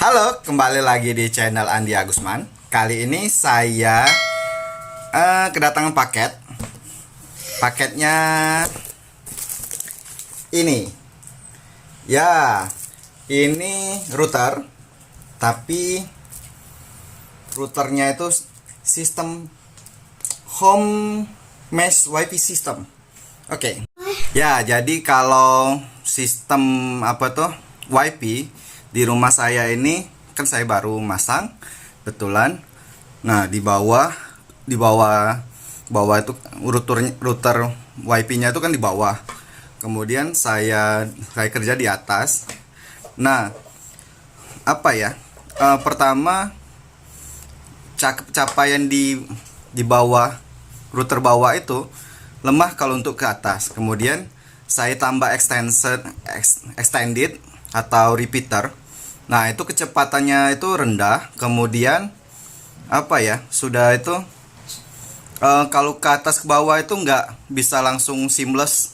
Halo, kembali lagi di channel Andi Agusman. Kali ini saya kedatangan paket. Paketnya ini. Ya, ini router. Tapi routernya itu sistem home mesh WiFi system. Oke. Ya, jadi kalau sistem WiFi di rumah saya ini kan saya baru masang betulan. Nah, di bawah itu router WiFi-nya itu kan di bawah. Kemudian saya kerja di atas. Nah, pertama capaian di bawah router bawah itu lemah kalau untuk ke atas. Kemudian saya tambah extended atau repeater. Nah, itu kecepatannya itu rendah. Kemudian sudah itu kalau ke atas ke bawah itu nggak bisa langsung seamless,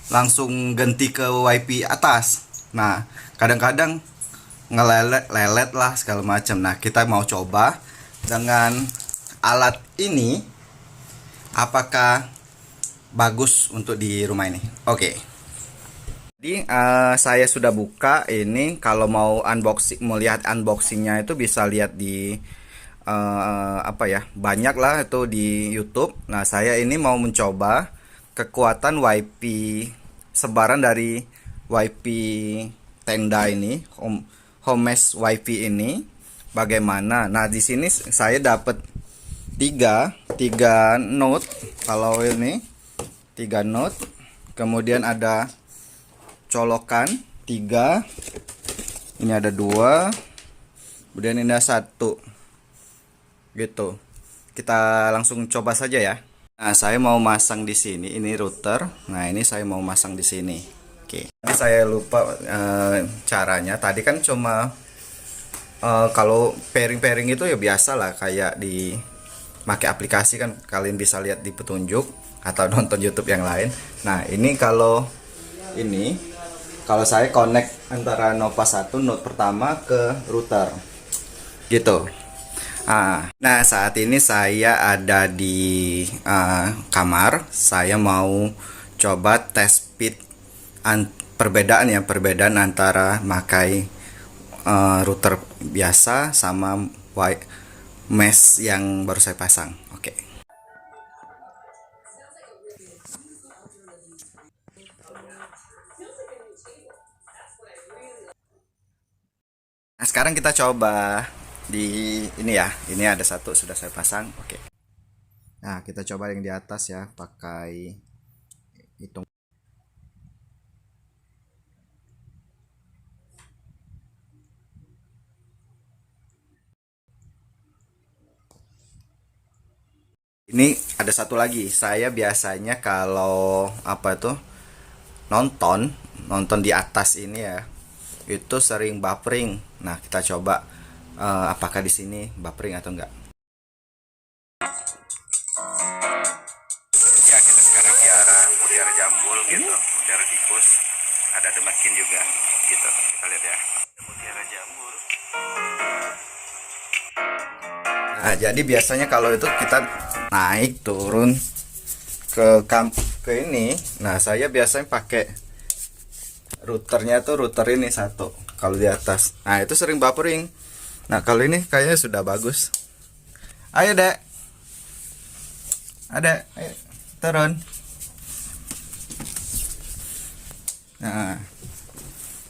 langsung ganti ke WiFi atas. Nah, kadang-kadang ngelelet lah segala macam. Nah, kita mau coba dengan alat ini, apakah bagus untuk di rumah ini. Oke. Jadi saya sudah buka ini. Kalau mau lihat unboxingnya itu bisa lihat di banyak lah itu di YouTube. Nah, saya ini mau mencoba kekuatan WiFi sebaran dari WiFi tenda ini, home mesh WiFi ini bagaimana. Nah, di sini saya dapat tiga node. Kalau ini 3 node, kemudian ada colokan 3, ini ada 2, kemudian ini ada 1 gitu. Kita langsung coba saja ya. Nah, saya mau masang di sini, ini router. Nah, ini saya mau masang di sini. Oke. Ini saya lupa caranya. Tadi kan cuma kalau pairing itu ya biasa lah, kayak di pakai aplikasi kan, kalian bisa lihat di petunjuk atau nonton YouTube yang lain. Nah, ini kalau saya connect antara Nova 1 node pertama ke router gitu. Nah, saat ini saya ada di kamar. Saya mau coba tes speed, perbedaan antara pakai router biasa sama mesh yang baru saya pasang. Oke. Nah, sekarang kita coba di ini ya. Ini ada satu sudah saya pasang. Oke. Nah, kita coba yang di atas ya, pakai hitung. Ini ada satu lagi. Saya biasanya kalau nonton di atas ini ya, itu sering buffering. Nah, kita coba apakah di sini buffering atau enggak. Ya, kita sekarang mutiara jambul gitu, mutiara tikus, ada demakin juga gitu. Kita lihat ya, mutiara jambul. Nah, jadi biasanya kalau itu kita naik turun ke ini. Nah, saya biasanya pakai routernya tuh router ini satu kalau di atas. Nah, itu sering buffering. Nah, kalau ini kayaknya sudah bagus. Ayo, Dek. Ada, ayo turun. Nah,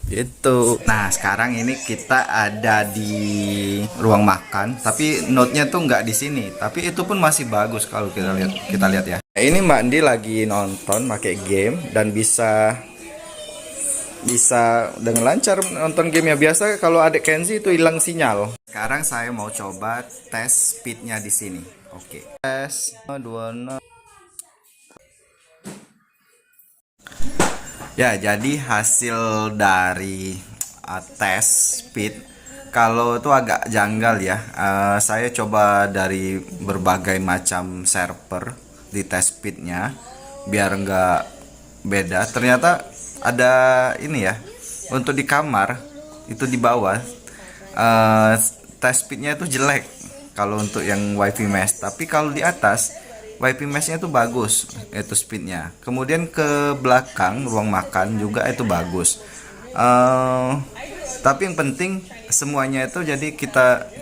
gitu. Nah, sekarang ini kita ada di ruang makan, tapi note-nya tuh nggak di sini. Tapi itu pun masih bagus kalau kita lihat ya. Nah, ini Mbak Andi lagi nonton pakai game dan bisa dengan lancar nonton game ya. Biasa kalau adik Kenzi itu hilang sinyal. Sekarang saya mau coba tes speednya di sini. Oke. Tes 2. Ya, jadi hasil dari tes speed kalau itu agak janggal ya. Saya coba dari berbagai macam server di tes speednya biar nggak beda. Ternyata ada ini ya, untuk di kamar itu di bawah eh, test speednya itu jelek kalau untuk yang WiFi mesh. Tapi kalau di atas WiFi meshnya itu bagus, itu speednya. Kemudian ke belakang ruang makan juga itu bagus. Eh, tapi yang penting semuanya itu, jadi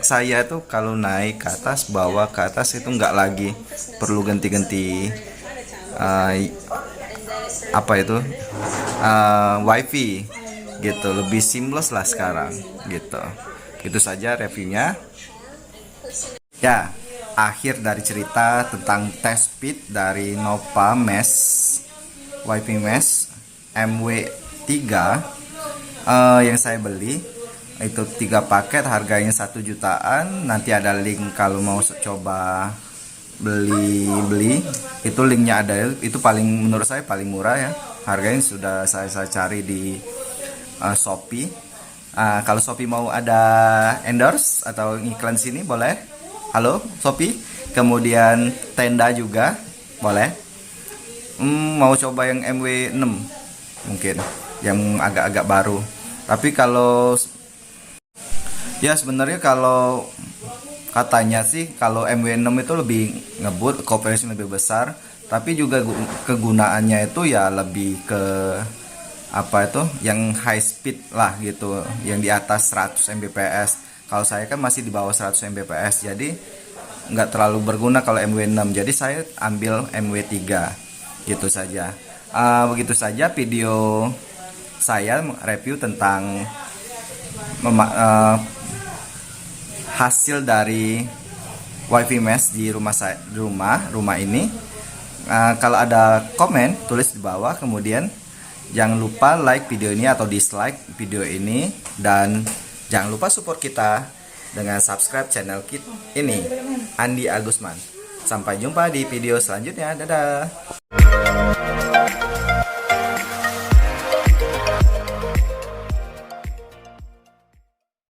saya itu kalau naik ke atas, bawah ke atas itu nggak lagi perlu ganti-ganti eh, apa itu WiFi gitu, lebih seamless lah sekarang gitu. Itu saja reviewnya ya. Akhir dari cerita tentang test speed dari Nova Mesh WiFi Mesh MW3 yang saya beli itu 3 paket, harganya 1 jutaan. Nanti ada link kalau mau coba beli itu, linknya ada. Itu paling, menurut saya paling murah ya, harganya sudah saya cari di Shopee. Kalau Shopee mau ada endorse atau iklan sini boleh, halo Shopee. Kemudian Tenda juga boleh. Mau coba yang MW6 mungkin, yang agak-agak baru. Tapi kalau ya sebenarnya kalau katanya sih kalau MW6 itu lebih ngebut, cooperation lebih besar, tapi juga kegunaannya itu ya lebih ke apa itu, yang high speed lah gitu, yang di atas 100 Mbps. Kalau saya kan masih di bawah 100 Mbps, jadi nggak terlalu berguna kalau MW6. Jadi saya ambil MW3 gitu saja. Begitu saja video saya review tentang hasil dari WiFi mesh di rumah saya, rumah ini. Kalau ada komen tulis di bawah, kemudian jangan lupa like video ini atau dislike video ini, dan jangan lupa support kita dengan subscribe channel kita ini, Andi Agusman. Sampai jumpa di video selanjutnya, dadah.